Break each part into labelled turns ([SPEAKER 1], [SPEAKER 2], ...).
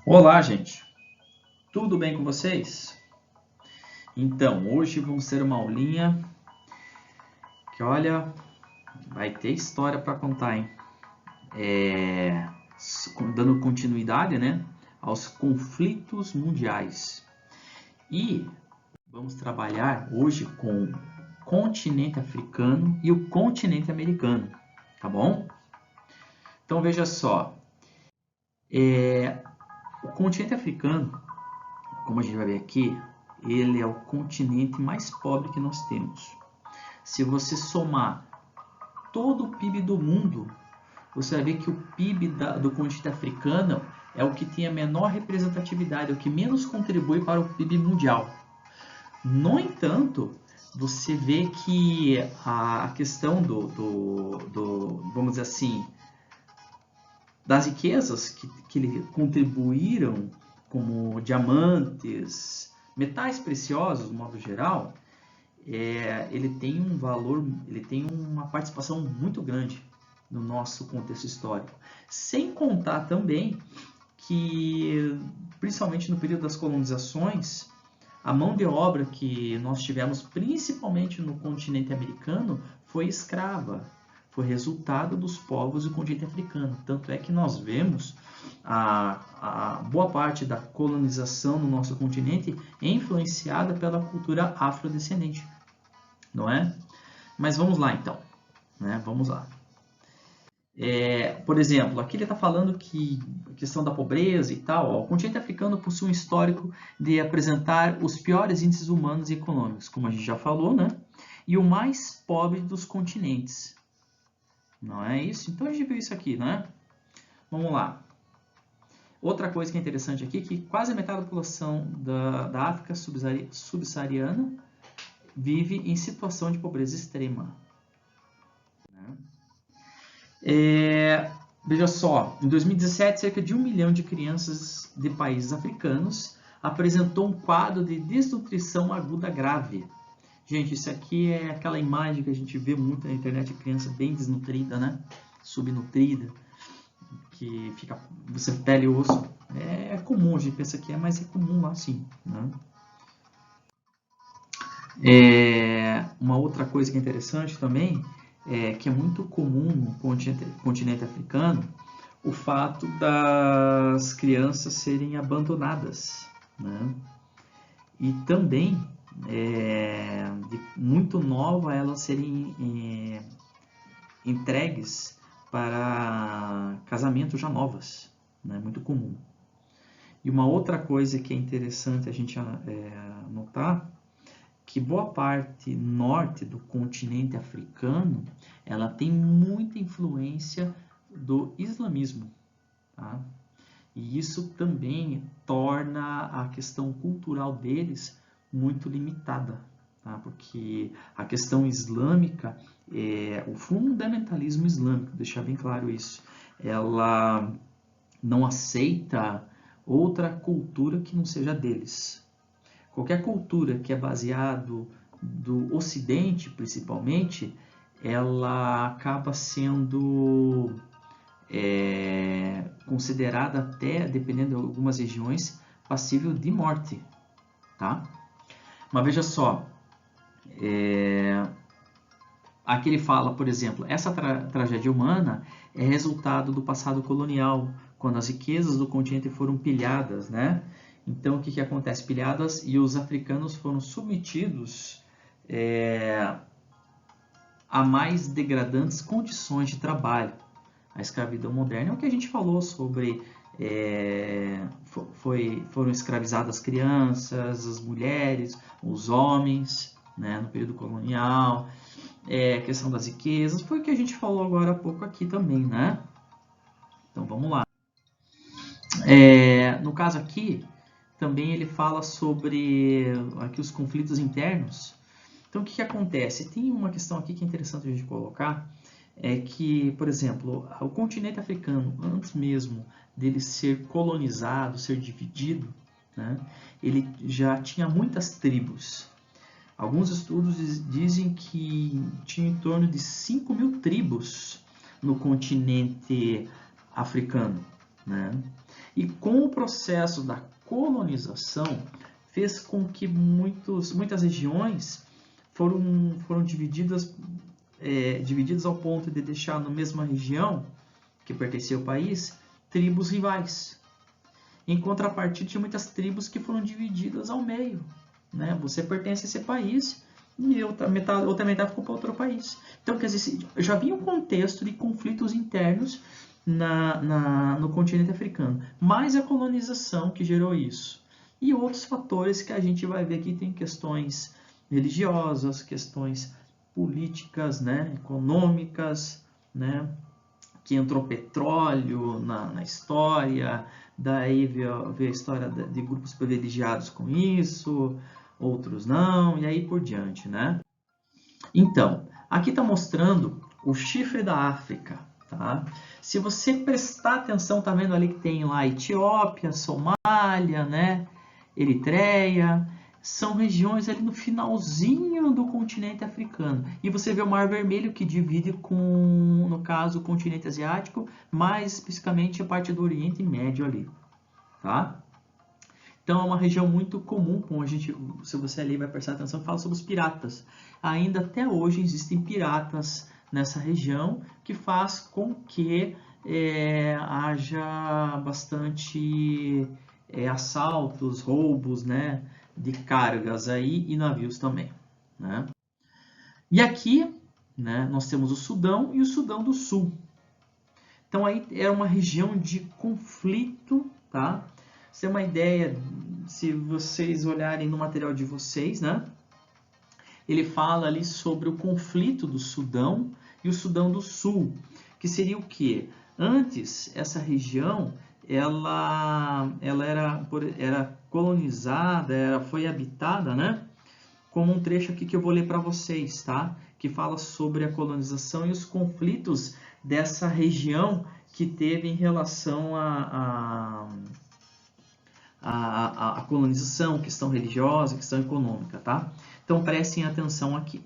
[SPEAKER 1] Olá, gente. Tudo bem com vocês? Então, hoje vamos ter uma aulinha que, olha, vai ter história para contar, hein? Dando continuidade, né, aos conflitos mundiais. E vamos trabalhar hoje com o continente africano e o continente americano, tá bom? Então, veja só. O continente africano, como a gente vai ver aqui, ele é o continente mais pobre que nós temos. Se você somar todo o PIB do mundo, você vai ver que o PIB do continente africano é o que tem a menor representatividade, é o que menos contribui para o PIB mundial. No entanto, você vê que a questão vamos dizer assim, das riquezas que ele contribuíram, como diamantes, metais preciosos, de modo geral, ele tem um valor, ele tem uma participação muito grande no nosso contexto histórico. Sem contar também que, principalmente no período das colonizações, a mão de obra que nós tivemos, principalmente no continente americano, foi escrava. Foi resultado dos povos do continente africano. Tanto é que nós vemos a boa parte da colonização no nosso continente influenciada pela cultura afrodescendente, não é? Mas vamos lá então, né? Vamos lá. Por exemplo, aqui ele está falando que a questão da pobreza e tal, ó, o continente africano possui um histórico de apresentar os piores índices humanos e econômicos, como a gente já falou, né? E o mais pobre dos continentes. Não é isso? Então a gente viu isso aqui, né? Vamos lá. Outra coisa que é interessante aqui é que quase a metade da população da África subsaariana vive em situação de pobreza extrema. Veja só, em 2017, cerca de 1 milhão de crianças de países africanos apresentou um quadro de desnutrição aguda grave. Gente, isso aqui é aquela imagem que a gente vê muito na internet, criança bem desnutrida, né? Subnutrida, que fica, você pele e osso. É comum, a gente pensa que mas é comum lá sim, né? Uma outra coisa que é interessante também, que é muito comum no continente africano, o fato das crianças serem abandonadas, né? E também, de muito nova, elas serem entregues para casamento já novas, né? Muito comum. E uma outra coisa que é interessante a gente notar, que boa parte norte do continente africano, ela tem muita influência do islamismo, tá? E isso também torna a questão cultural deles muito limitada, tá? Porque a questão islâmica, o fundamentalismo islâmico, deixar bem claro isso, ela não aceita outra cultura que não seja deles. Qualquer cultura que é baseado do Ocidente, principalmente, ela acaba sendo considerada até, dependendo de algumas regiões, passível de morte, tá? Mas veja só, aqui ele fala, por exemplo, essa tragédia humana é resultado do passado colonial, quando as riquezas do continente foram pilhadas, né? Então, o que acontece? Pilhadas e os africanos foram submetidos a mais degradantes condições de trabalho. A escravidão moderna é o que a gente falou sobre foram escravizadas as crianças, as mulheres, os homens, né, no período colonial, a questão das riquezas, foi o que a gente falou agora há pouco aqui também, né? Então vamos lá. No caso aqui, também ele fala sobre aqui os conflitos internos. Então o que acontece? Tem uma questão aqui que é interessante a gente colocar, é que, por exemplo, o continente africano, antes mesmo dele ser colonizado, ser dividido, né, ele já tinha muitas tribos. Alguns estudos dizem que tinha em torno de 5 mil tribos no continente africano, né? E com o processo da colonização, fez com que muitas regiões foram divididas ao ponto de deixar na mesma região que pertencia ao país tribos rivais. Em contrapartida, tinha muitas tribos que foram divididas ao meio, né? Você pertence a esse país e outra metade ficou para outro país. Então, quer dizer, já vinha um contexto de conflitos internos no continente africano, mais a colonização que gerou isso. E outros fatores que a gente vai ver aqui, tem questões religiosas, questões políticas, né, econômicas, né, que entrou petróleo na história, daí veio a história de grupos privilegiados com isso, outros não, e aí por diante, né? Então, aqui está mostrando o chifre da África, tá? Se você prestar atenção, tá vendo ali que tem lá Etiópia, Somália, né? Eritreia, são regiões ali no finalzinho do continente africano. E você vê o Mar Vermelho que divide com, no caso, o continente asiático, mais especificamente a parte do Oriente Médio ali, tá? Então é uma região muito comum, como a gente, se você ali vai prestar atenção, fala sobre os piratas. Ainda até hoje existem piratas nessa região, que faz com que haja bastante assaltos, roubos, né, de cargas aí e navios também, né? E aqui, né, nós temos o Sudão e o Sudão do Sul. Então aí é uma região de conflito, tá? Você tem uma ideia, se vocês olharem no material de vocês, né? Ele fala ali sobre o conflito do Sudão e o Sudão do Sul, que seria o quê? Antes, essa região ela era colonizada, foi habitada, né? Como um trecho aqui que eu vou ler para vocês, tá? Que fala sobre a colonização e os conflitos dessa região que teve em relação à colonização, questão religiosa, questão econômica, tá? Então prestem atenção aqui.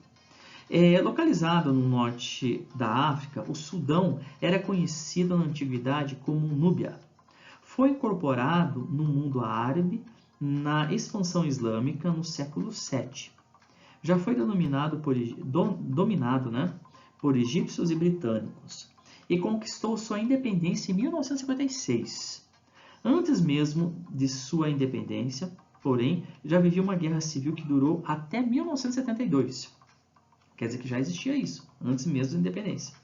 [SPEAKER 1] Localizado no norte da África, o Sudão era conhecido na antiguidade como Núbia. Foi incorporado no mundo árabe na expansão islâmica no século VII. Já foi dominado, né, por egípcios e britânicos e conquistou sua independência em 1956. Antes mesmo de sua independência, porém, já vivia uma guerra civil que durou até 1972. Quer dizer que já existia isso, antes mesmo da independência.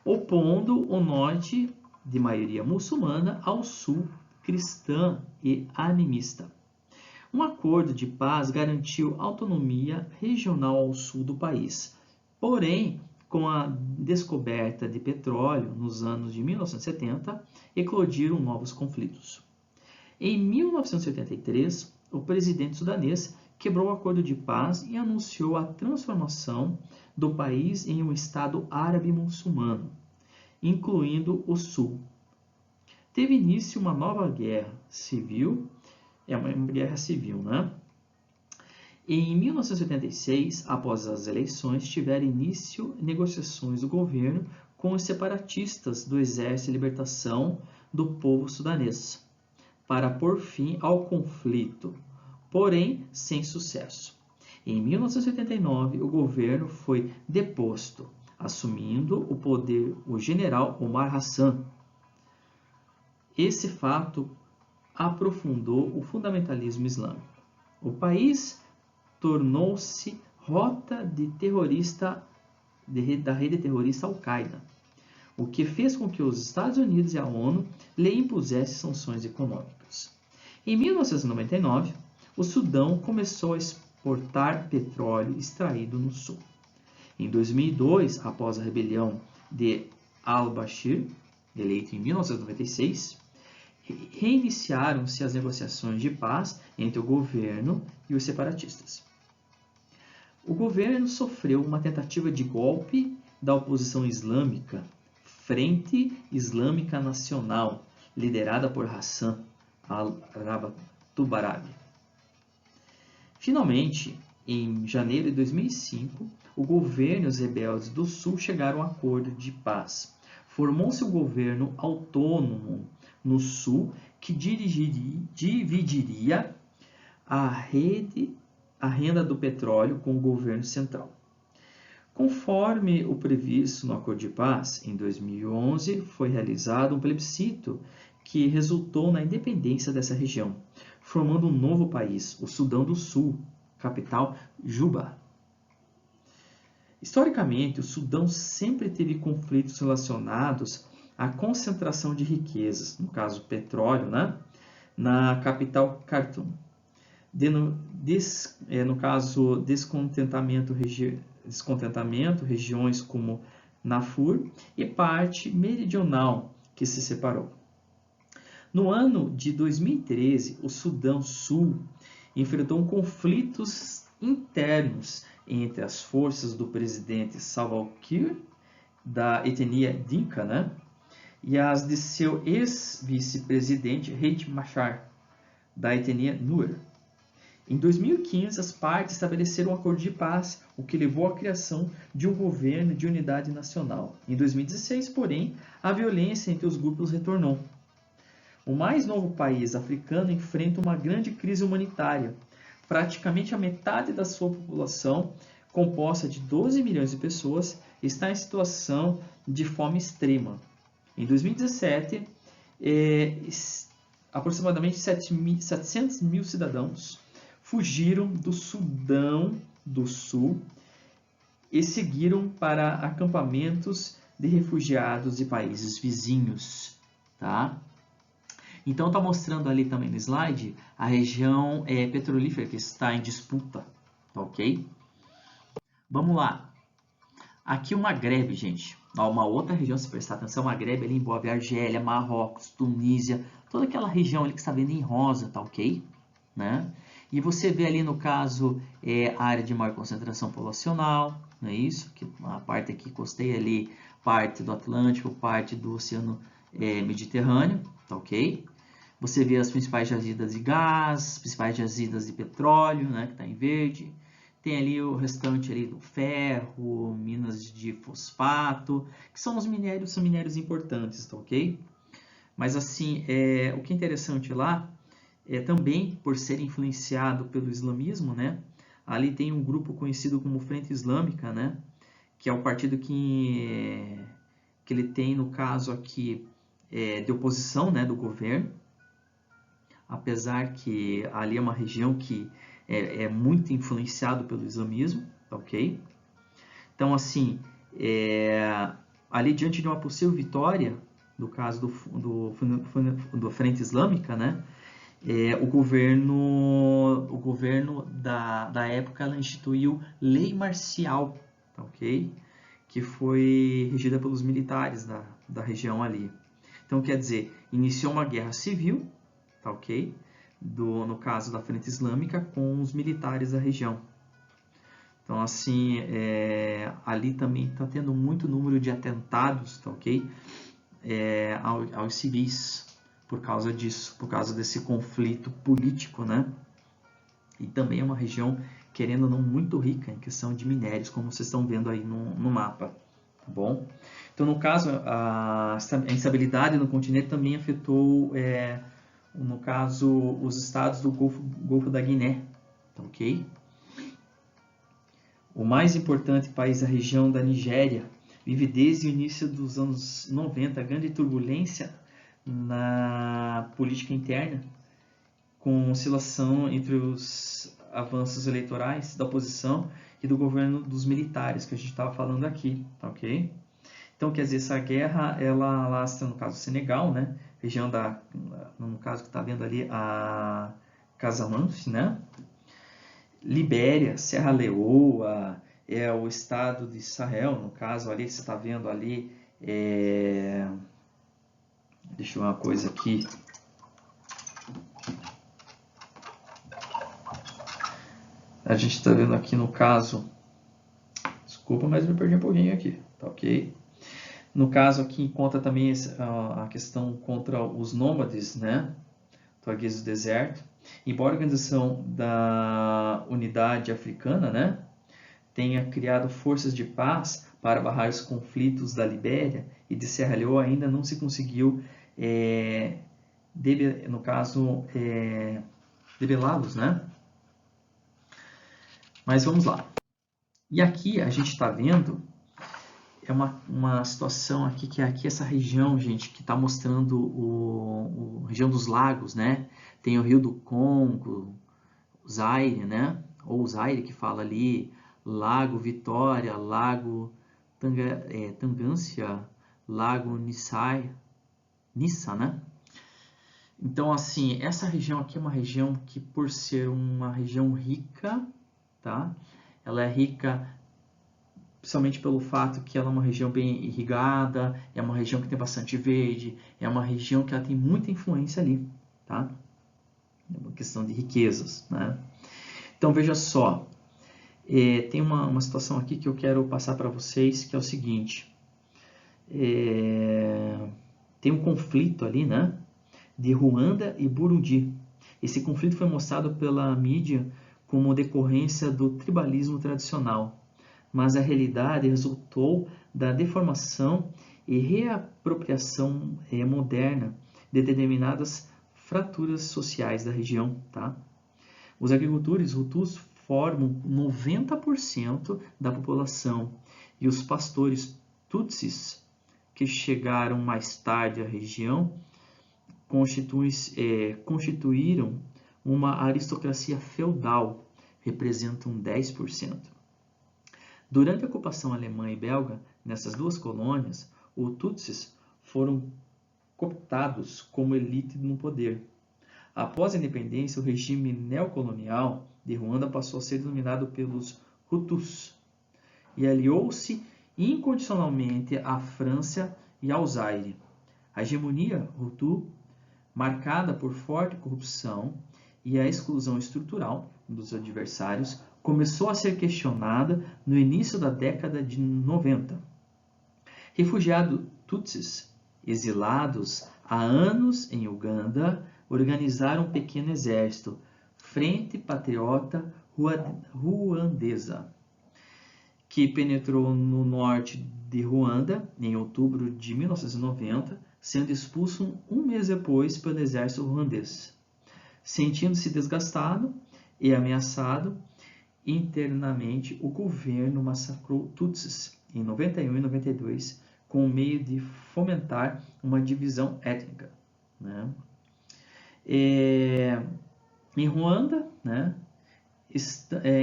[SPEAKER 1] Opondo o norte, de maioria muçulmana, ao sul, cristã e animista. Um acordo de paz garantiu autonomia regional ao sul do país. Porém, com a descoberta de petróleo nos anos de 1970, eclodiram novos conflitos. Em 1983, o presidente sudanês quebrou o acordo de paz e anunciou a transformação do país em um estado árabe muçulmano, incluindo o sul. Teve início uma nova guerra civil, uma guerra civil, né? Em 1986, após as eleições, tiveram início negociações do governo com os separatistas do Exército de Libertação do Povo Sudanês, para pôr fim ao conflito, porém sem sucesso. Em 1989, o governo foi deposto, assumindo o poder o general Omar Hassan. Esse fato aprofundou o fundamentalismo islâmico. O país tornou-se rota da rede terrorista Al-Qaeda, o que fez com que os Estados Unidos e a ONU lhe impusessem sanções econômicas. Em 1999, o Sudão começou a exportar petróleo extraído no sul. Em 2002, após a rebelião de al-Bashir, eleito em 1996, reiniciaram-se as negociações de paz entre o governo e os separatistas. O governo sofreu uma tentativa de golpe da oposição islâmica, Frente Islâmica Nacional, liderada por Hassan al-Tubarabi. Finalmente, em janeiro de 2005, o governo e os rebeldes do Sul chegaram a um acordo de paz. Formou-se um governo autônomo no sul que dividiria a renda do petróleo com o governo central. Conforme o previsto no Acordo de Paz, em 2011 foi realizado um plebiscito que resultou na independência dessa região, formando um novo país, o Sudão do Sul, capital Juba. Historicamente, o Sudão sempre teve conflitos relacionados à concentração de riquezas, no caso petróleo, né? Na capital Khartoum. No caso, descontentamento, regiões como Darfur e parte meridional que se separou. No ano de 2013, o Sudão Sul enfrentou conflitos internos entre as forças do presidente Salva Kiir, da etnia Dinka, né? E as de seu ex-vice-presidente Riek Machar, da etnia Nuer. Em 2015, as partes estabeleceram um acordo de paz, o que levou à criação de um governo de unidade nacional. Em 2016, porém, a violência entre os grupos retornou. O mais novo país africano enfrenta uma grande crise humanitária. Praticamente a metade da sua população, composta de 12 milhões de pessoas, está em situação de fome extrema. Em 2017, aproximadamente 700 mil cidadãos fugiram do Sudão do Sul e seguiram para acampamentos de refugiados de países vizinhos, tá? Então está mostrando ali também no slide a região petrolífera que está em disputa, tá ok? Vamos lá. Aqui o Magreb, gente. Uma outra região, se prestar atenção, o Magreb ali envolve Argélia, Marrocos, Tunísia, toda aquela região ali que está vendo em rosa, tá ok? Né? E você vê ali no caso a área de maior concentração populacional, não é isso? Que a parte aqui costeia ali, parte do Atlântico, parte do Oceano Mediterrâneo, tá ok? Você vê as principais jazidas de gás, as principais jazidas de petróleo, né, que está em verde. Tem ali o restante ali do ferro, minas de fosfato, que são minérios importantes, tá ok? Mas assim, o que é interessante lá também por ser influenciado pelo islamismo, né? Ali tem um grupo conhecido como Frente Islâmica, né? Que é o partido que ele tem, no caso aqui, de oposição, né, do governo. Apesar que ali é uma região que é muito influenciado pelo islamismo, ok? Então, assim, ali diante de uma possível vitória, no caso do Frente Islâmica, né? O governo da época ela instituiu lei marcial, tá, ok? Que foi regida pelos militares da região ali. Então, quer dizer, iniciou uma guerra civil, tá, ok? No caso da Frente Islâmica, com os militares da região. Então, assim, ali também está tendo muito número de atentados, tá, ok? Aos civis, por causa disso, por causa desse conflito político, né? E também é uma região, querendo ou não, muito rica em questão de minérios, como vocês estão vendo aí no mapa, tá bom? Então, no caso, a instabilidade no continente também afetou, no caso, os estados do Golfo da Guiné, tá ok? O mais importante país da região da Nigéria vive desde o início dos anos 90 grande turbulência na política interna, com oscilação entre os avanços eleitorais da oposição e do governo dos militares, que a gente estava falando aqui, tá ok? Então, quer dizer, essa guerra, ela alastra, no caso, Senegal, né? Região no caso que está vendo ali, a Casamance, né? Libéria, Serra Leoa, o estado de Sahel, no caso ali, você está vendo ali, deixa eu ver uma coisa aqui. A gente está vendo aqui no caso, desculpa, mas me perdi um pouquinho aqui, tá ok? No caso aqui encontra também a questão contra os nômades, né? Tuaregs do deserto. Embora a Organização da Unidade Africana, né, tenha criado forças de paz para barrar os conflitos da Libéria e de Serra Leoa, ainda não se conseguiu no caso, debelá-los, né? Mas vamos lá. E aqui a gente está vendo uma situação aqui, que é aqui essa região, gente, que está mostrando a região dos lagos, né? Tem o Rio do Congo, o Zaire, né? Ou o Zaire que fala ali, Lago Vitória, Lago Tangância, Lago Nissa, né? Então, assim, essa região aqui é uma região que, por ser uma região rica, tá? Ela é rica principalmente pelo fato que ela é uma região bem irrigada, é uma região que tem bastante verde, é uma região que ela tem muita influência ali, tá? É uma questão de riquezas, né? Então, veja só, tem uma situação aqui que eu quero passar para vocês, que é o seguinte, tem um conflito ali, né? De Ruanda e Burundi. Esse conflito foi mostrado pela mídia como decorrência do tribalismo tradicional, mas a realidade resultou da deformação e reapropriação moderna de determinadas fraturas sociais da região. Tá? Os agricultores hutus formam 90% da população e os pastores tutsis, que chegaram mais tarde à região, constituíram uma aristocracia feudal, representam 10%. Durante a ocupação alemã e belga, nessas duas colônias, os Tutsis foram cooptados como elite no poder. Após a independência, o regime neocolonial de Ruanda passou a ser dominado pelos Hutus e aliou-se incondicionalmente à França e ao Zaire. A hegemonia Hutu, marcada por forte corrupção e a exclusão estrutural dos adversários, começou a ser questionada no início da década de 90. Refugiados tutsis, exilados há anos em Uganda, organizaram um pequeno exército, Frente Patriota Ruandesa, que penetrou no norte de Ruanda em outubro de 1990, sendo expulso um mês depois pelo exército ruandês. Sentindo-se desgastado e ameaçado internamente, o governo massacrou Tutsis em 91 e 92 com o meio de fomentar uma divisão étnica. Né? Em Ruanda, né?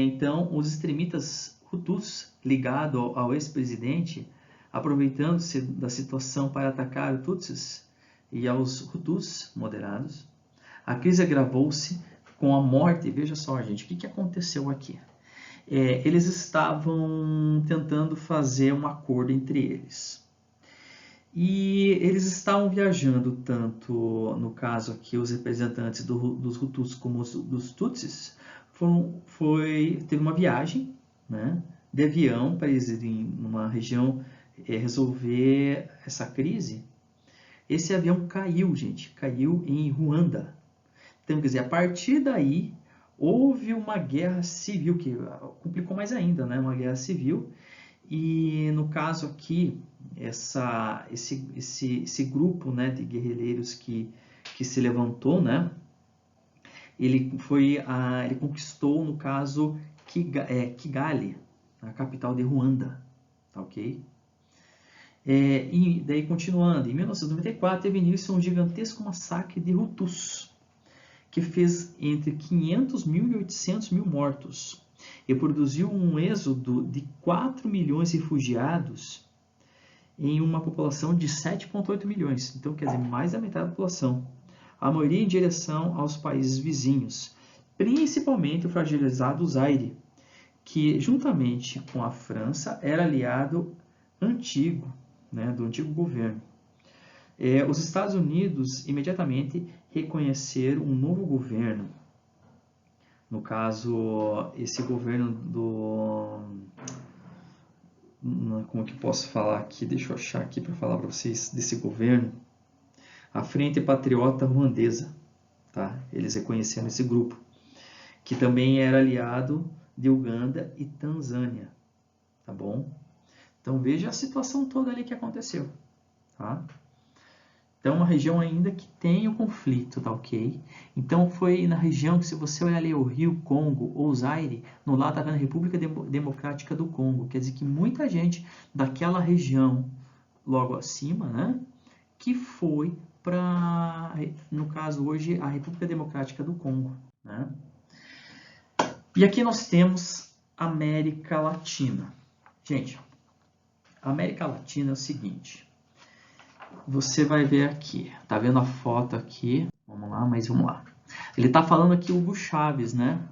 [SPEAKER 1] Então, os extremistas Hutus ligados ao ex-presidente, aproveitando-se da situação para atacar os Tutsis e aos Hutus moderados, a crise agravou-se com a morte. Veja só, gente, o que aconteceu aqui? Eles estavam tentando fazer um acordo entre eles. E eles estavam viajando tanto, no caso aqui, os representantes dos Hutus como dos Tutsis, teve uma viagem, né, de avião para eles irem numa região resolver essa crise. Esse avião caiu, gente, caiu em Ruanda. Então, quer dizer, a partir daí, houve uma guerra civil, que complicou mais ainda, né? Uma guerra civil. E, no caso aqui, esse grupo, né, de guerrilheiros que se levantou, né? Ele conquistou, no caso, Kigali, a capital de Ruanda. Tá ok? E daí, continuando, em 1994, teve início um gigantesco massacre de Hutus, que fez entre 500 mil e 800 mil mortos e produziu um êxodo de 4 milhões de refugiados em uma população de 7,8 milhões. Então, quer dizer, mais da metade da população. A maioria em direção aos países vizinhos, principalmente o fragilizado Zaire, que, juntamente com a França, era aliado antigo, né, do antigo governo. Os Estados Unidos imediatamente reconheceram um novo governo. No caso, esse governo como que eu posso falar aqui? Deixa eu achar aqui para falar para vocês desse governo. A Frente Patriota Ruandesa. Tá? Eles reconheceram esse grupo, que também era aliado de Uganda e Tanzânia. Tá bom? Então veja a situação toda ali que aconteceu. Tá? Então, é uma região ainda que tem o conflito, tá ok? Então, foi na região que, se você olhar ali o Rio Congo ou Zaire, no lado tá vendo a República Democrática do Congo. Quer dizer que muita gente daquela região, logo acima, né, que foi para, no caso hoje, a República Democrática do Congo, né? E aqui nós temos América Latina. Gente, a América Latina é o seguinte. Você vai ver aqui, tá vendo a foto aqui? Vamos lá. Ele tá falando aqui Hugo Chávez, né?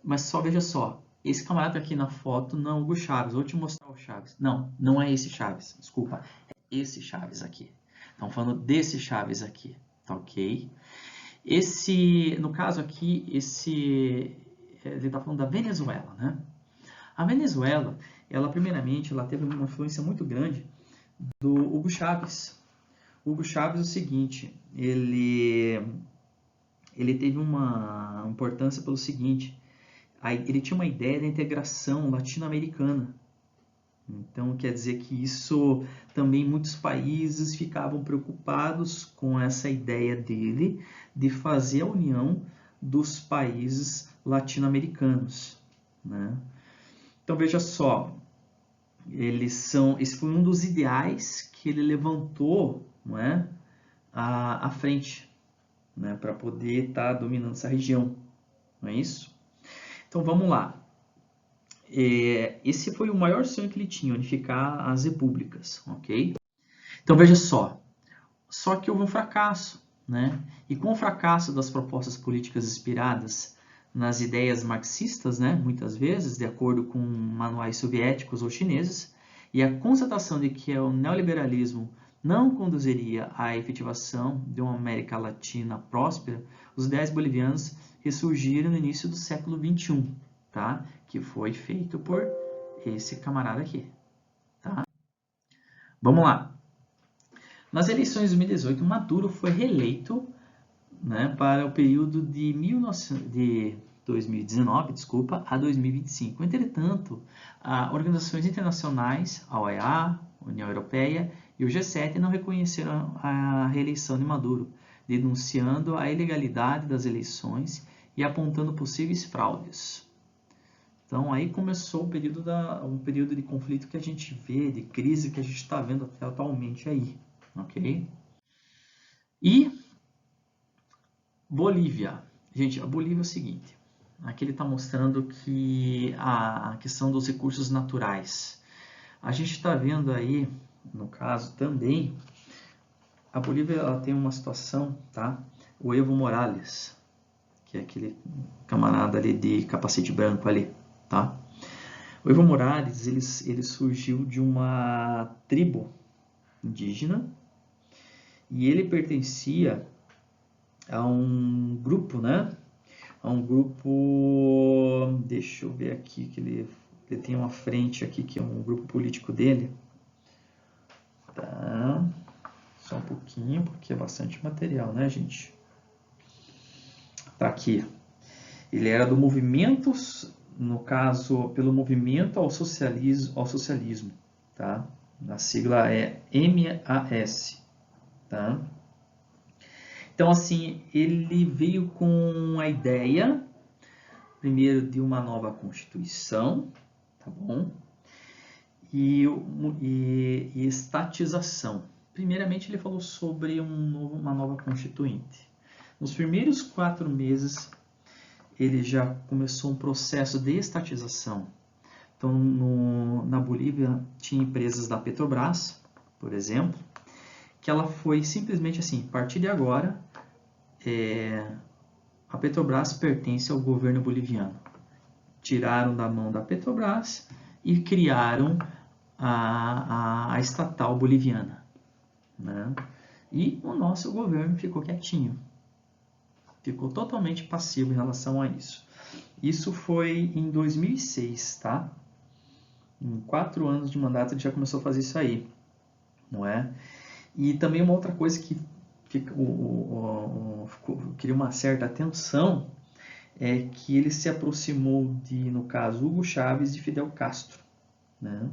[SPEAKER 1] Mas só veja só, esse camarada aqui na foto não é Hugo Chávez. Vou te mostrar o Chávez. Não, não é esse Chávez. Desculpa, é esse Chávez aqui. Estão falando desse Chávez aqui, tá ok? No caso aqui, ele tá falando da Venezuela, né? A Venezuela, primeiramente, ela teve uma influência muito grande do Hugo Chávez. Hugo Chávez é o seguinte, ele teve uma importância pelo seguinte, ele tinha uma ideia da integração latino-americana. Então, quer dizer que isso também muitos países ficavam preocupados com essa ideia dele de fazer a união dos países latino-americanos, né? Então, veja só, esse foi um dos ideais que ele levantou, não é, à frente, né, para poder estar dominando essa região, não é isso? Então vamos lá. Esse foi o maior sonho que ele tinha, unificar as repúblicas, ok? Então veja só que houve um fracasso, né? E com o fracasso das propostas políticas inspiradas nas ideias marxistas, né, muitas vezes, de acordo com manuais soviéticos ou chineses, e a constatação de que o neoliberalismo não conduziria à efetivação de uma América Latina próspera, os ideais bolivianos ressurgiram no início do século XXI, tá? Que foi feito por esse camarada aqui, tá? Vamos lá. Nas eleições de 2018, Maduro foi reeleito, né, para o período de 2019, a 2025. Entretanto, organizações internacionais, a OEA, a União Europeia e o G7 não reconheceram a reeleição de Maduro, denunciando a ilegalidade das eleições e apontando possíveis fraudes. Então, aí começou um período de conflito que a gente vê, de crise que a gente está vendo até atualmente aí, ok? E Bolívia. Gente, a Bolívia é o seguinte. Aqui ele está mostrando que a questão dos recursos naturais. A gente está vendo aí, no caso também, a Bolívia ela tem uma situação, tá? O Evo Morales, que é aquele camarada ali de capacete branco ali, tá? O Evo Morales, ele surgiu de uma tribo indígena e ele pertencia a um grupo, né? A um grupo, deixa eu ver aqui, que ele tem uma frente aqui, que é um grupo político dele. Tá, só um pouquinho, porque é bastante material, né, gente? Tá aqui. Ele era do movimento, no caso, pelo movimento ao socialismo, tá? A sigla é MAS, tá? Então, assim, ele veio com a ideia, primeiro, de uma nova Constituição, tá bom? E estatização. Primeiramente, ele falou sobre uma nova Constituinte. Nos primeiros 4 meses, ele já começou um processo de estatização. Então, na Bolívia, tinha empresas da Petrobras, por exemplo, que ela foi simplesmente assim, a partir de agora, a Petrobras pertence ao governo boliviano. Tiraram da mão da Petrobras e criaram a estatal boliviana, né? E o nosso governo ficou quietinho, ficou totalmente passivo em relação a isso. Isso foi em 2006, tá? Em 4 anos de mandato ele já começou a fazer isso aí, não é? E também uma outra coisa que queria uma certa atenção é que ele se aproximou de, no caso, Hugo Chávez e Fidel Castro, né?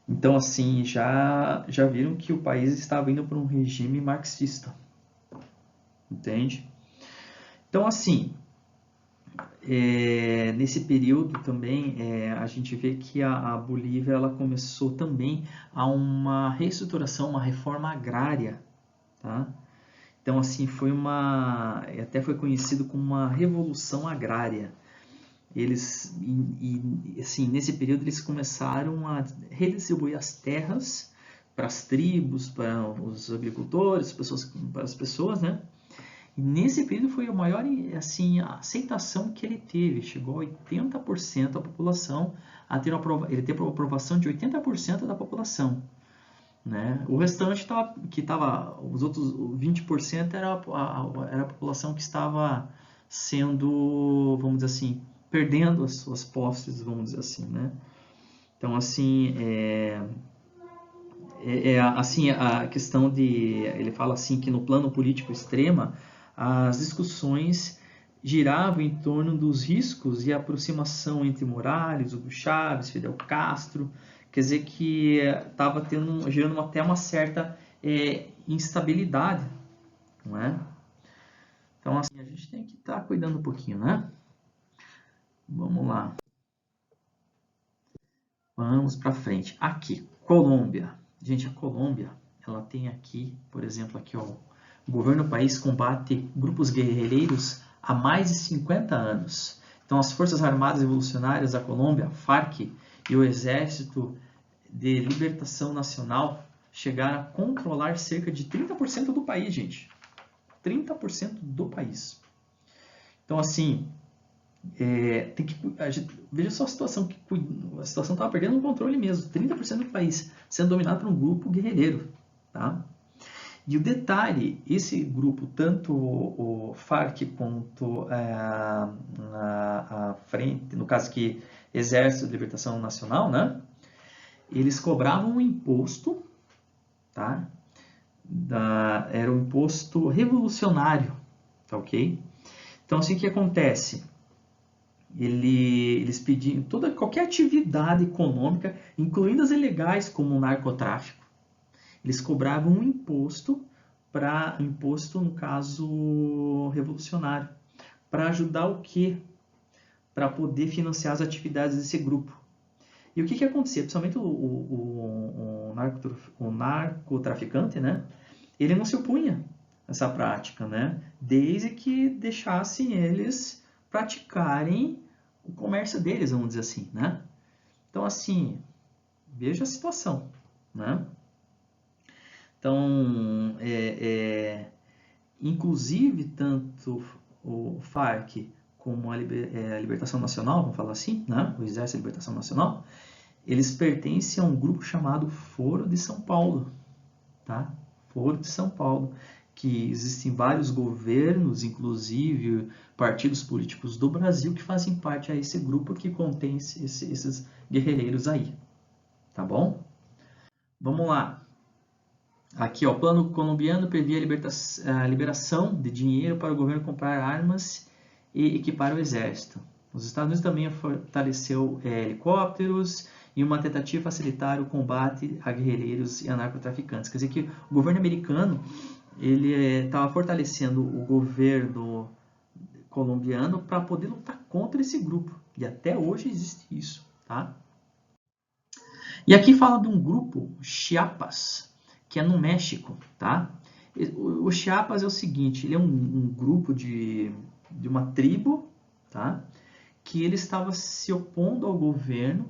[SPEAKER 1] Então, assim, já viram que o país estava indo para um regime marxista, entende? Então, assim, nesse período também a gente vê que a Bolívia ela começou também a uma reestruturação, uma reforma agrária, tá? Então, assim, até foi conhecido como uma revolução agrária. Eles, assim, nesse período eles começaram a redistribuir as terras para as tribos, para os agricultores, para as pessoas, né? E nesse período foi a maior, assim, a aceitação que ele teve. Chegou a 80% da população a ter ele teve a aprovação de 80% da população, né? O restante os outros 20% era a população que estava sendo, vamos dizer assim, perdendo as suas posses, vamos dizer assim, né? Então, assim, assim a questão ele fala assim que no plano político extrema as discussões giravam em torno dos riscos e a aproximação entre Morales, Hugo Chávez, Fidel Castro, quer dizer que estava gerando até uma certa instabilidade, não é? Então, assim, a gente tem que estar cuidando um pouquinho, né? Vamos lá. Vamos para frente. Aqui, Colômbia. Gente, a Colômbia, ela tem aqui, por exemplo, aqui, ó, o governo do país combate grupos guerrilheiros há mais de 50 anos. Então, as Forças Armadas Revolucionárias da Colômbia, FARC, e o Exército de Libertação Nacional chegaram a controlar cerca de 30% do país, gente. 30% do país. Então, assim, veja só a situação, a situação estava perdendo o controle mesmo, 30% do país sendo dominado por um grupo guerrilheiro, tá? E o detalhe, esse grupo, tanto o FARC quanto a frente, no caso aqui, Exército de Libertação Nacional, né? Eles cobravam um imposto, tá? Era um imposto revolucionário, tá ok? Então, assim, o que acontece? Eles pediam qualquer atividade econômica, incluindo as ilegais, como o narcotráfico, eles cobravam um imposto, no caso revolucionário, para ajudar o quê? Para poder financiar as atividades desse grupo. E o que acontecia? Principalmente o narcotraficante, né? Ele não se opunha a essa prática, né? Desde que deixassem eles praticarem o comércio deles, vamos dizer assim, né? Então, assim, veja a situação, né? Então, inclusive, tanto o FARC como a Libertação Nacional, vamos falar assim, né? O Exército de Libertação Nacional, eles pertencem a um grupo chamado Foro de São Paulo, tá? Foro de São Paulo, que existem vários governos, inclusive partidos políticos do Brasil, que fazem parte a esse grupo que contém esses guerrilheiros aí, tá bom? Vamos lá. Aqui, ó, o plano colombiano previa a liberação de dinheiro para o governo comprar armas e equipar o exército. Os Estados Unidos também fortaleceu helicópteros e uma tentativa de facilitar o combate a guerrilheiros e a narcotraficantes. Quer dizer que o governo americano ele estava fortalecendo o governo colombiano para poder lutar contra esse grupo. E até hoje existe isso, tá? E aqui fala de um grupo, Chiapas, que é no México, tá? O Chiapas é o seguinte, ele é um grupo de uma tribo, tá? Que ele estava se opondo ao governo,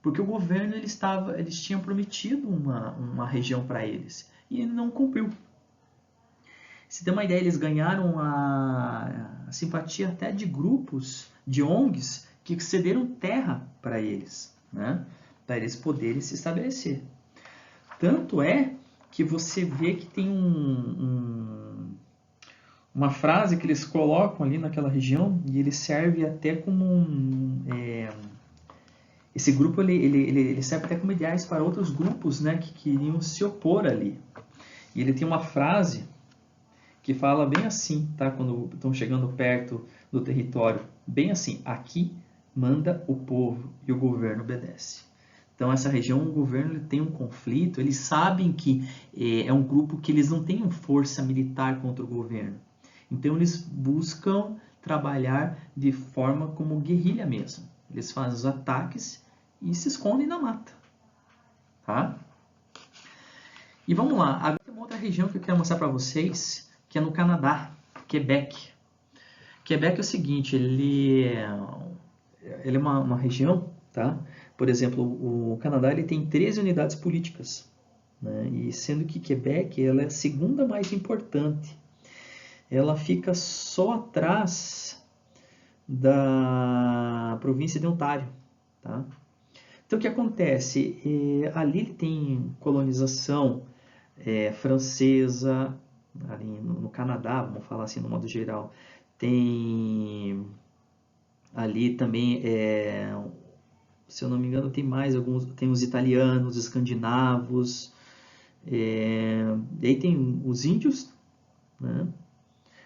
[SPEAKER 1] porque o governo eles tinham prometido uma região para eles e ele não cumpriu. Se tem uma ideia, eles ganharam a simpatia até de grupos, de ONGs, que cederam terra para eles, né? Para eles poderem se estabelecer. Tanto é que você vê que tem uma frase que eles colocam ali naquela região e ele serve até como esse grupo ele serve até como ideais para outros grupos, né, que queriam se opor ali. E ele tem uma frase que fala bem assim, tá? Quando estão chegando perto do território, bem assim: aqui manda o povo e o governo obedece. Então, essa região, o governo ele tem um conflito, eles sabem que é um grupo que eles não têm força militar contra o governo. Então, eles buscam trabalhar de forma como guerrilha mesmo. Eles fazem os ataques e se escondem na mata. Tá? E vamos lá, agora tem uma outra região que eu quero mostrar para vocês, que é no Canadá, Quebec. Quebec é o seguinte, ele é uma região, tá? Por exemplo, o Canadá ele tem 13 unidades políticas, né? E sendo que Quebec ela é a segunda mais importante. Ela fica só atrás da província de Ontário, tá? Então, o que acontece? Ali tem colonização francesa, ali no Canadá, vamos falar assim no modo geral. Tem ali também, se eu não me engano, tem mais alguns, tem os italianos, os escandinavos, aí tem os índios, né?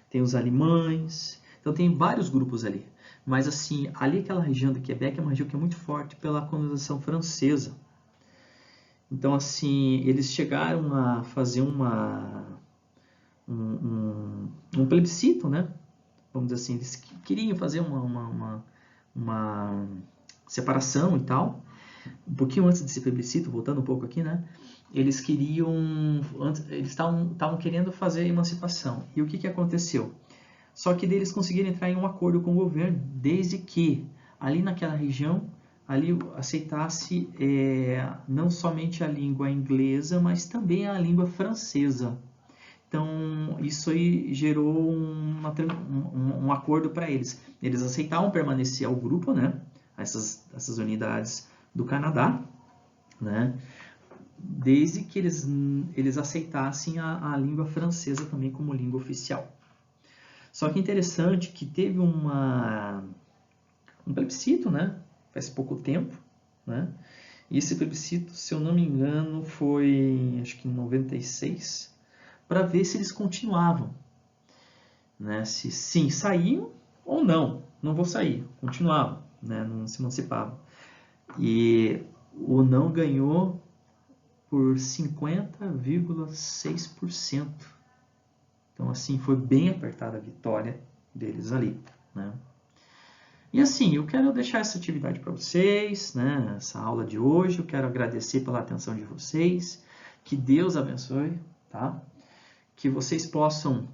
[SPEAKER 1] Tem os alemães, então tem vários grupos ali. Mas assim, ali aquela região do Quebec é uma região que é muito forte pela colonização francesa. Então assim, eles chegaram a fazer um plebiscito, né? Vamos dizer assim, eles queriam fazer uma separação e tal. Um pouquinho antes desse plebiscito, voltando um pouco aqui, né? Eles estavam querendo fazer a emancipação. E o que aconteceu? Só que eles conseguiram entrar em um acordo com o governo, desde que ali naquela região ali aceitasse não somente a língua inglesa, mas também a língua francesa. Então, isso aí gerou um acordo para eles. Eles aceitavam permanecer ao grupo, né? Essas unidades do Canadá, né? Desde que eles aceitassem a língua francesa também como língua oficial. Só que é interessante que teve um plebiscito, né? Faz pouco tempo, né? E esse plebiscito, se eu não me engano, foi acho que em 96, para ver se eles continuavam, né? Se sim, saíam ou não, não vou sair, continuavam, né? Não se emancipavam. E o não ganhou por 50,6%. Então, assim, foi bem apertada a vitória deles ali, né? E assim, eu quero deixar essa atividade para vocês, né? Essa aula de hoje. Eu quero agradecer pela atenção de vocês. Que Deus abençoe, tá? Que vocês possam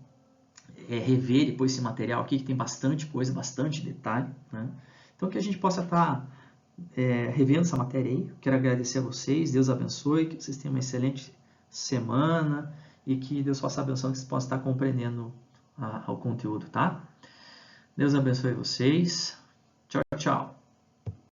[SPEAKER 1] rever depois esse material aqui, que tem bastante coisa, bastante detalhe, né? Então, que a gente possa estar revendo essa matéria aí. Quero agradecer a vocês. Deus abençoe. Que vocês tenham uma excelente semana e que Deus possa abençoar, que vocês possam estar compreendendo o conteúdo, tá? Deus abençoe vocês. Tchau, tchau.